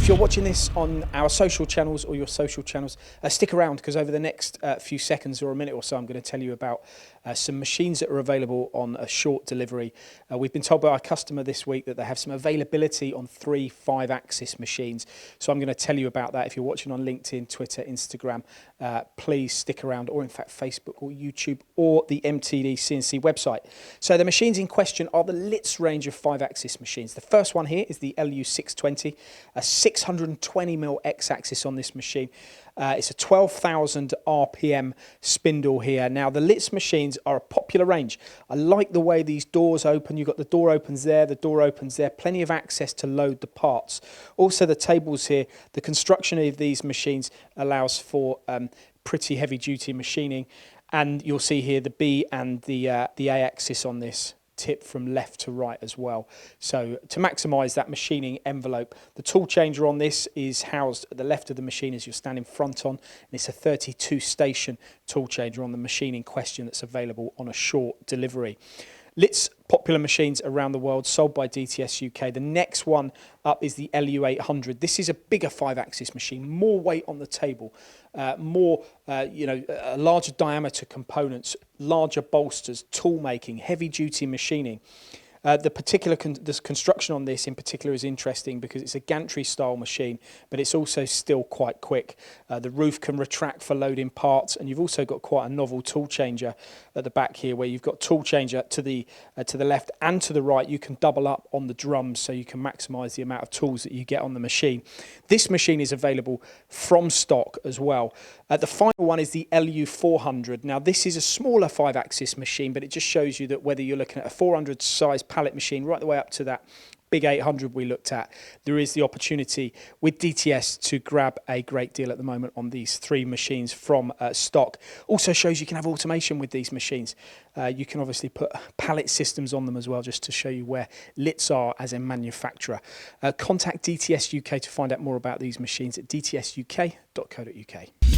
If you're watching this on our social channels or your social channels, stick around, because over the next few seconds or a minute or so, I'm going to tell you about some machines that are available on a short delivery. We've been told by our customer this week that they have some availability on 3 5-axis machines. So I'm going to tell you about that. If you're watching on LinkedIn, Twitter, Instagram, please stick around, or in fact Facebook or YouTube or the MTD CNC website. So the machines in question are the Litz range of 5-axis machines. The first one here is the LU620, a 620mm X-axis on this machine. It's a 12,000 RPM spindle here. Now, the Litz machines are a popular range. I like the way these doors open. You've got the door opens there, the door opens there, plenty of access to load the parts. Also, the tables here, the construction of these machines allows for pretty heavy-duty machining. And you'll see here the B and the A-axis on this tip from left to right as well. So to maximise that machining envelope, the tool changer on this is housed at the left of the machine as you're standing front on, and it's a 32 station tool changer on the machine in question that's available on a short delivery. Litz popular machines around the world, sold by DTS UK. The next one up is the LU800. This is a bigger 5-axis machine, more weight on the table, larger diameter components, larger bolsters, tool making, heavy duty machining. The construction on this in particular is interesting because it's a gantry style machine, but it's also still quite quick. The roof can retract for loading parts, and you've also got quite a novel tool changer at the back here, where you've got tool changer to the left and to the right. You can double up on the drums, so you can maximise the amount of tools that you get on the machine. This machine is available from stock as well. The final one is the LU400. Now, this is a smaller 5-axis machine, but it just shows you that whether you're looking at a 400 size pallet machine right the way up to that big 800 we looked at, there is the opportunity with DTS to grab a great deal at the moment on these 3 machines from stock. Also shows you can have automation with these machines. You can obviously put pallet systems on them as well, just to show you where Litz are as a manufacturer. Contact DTS UK to find out more about these machines at dtsuk.co.uk.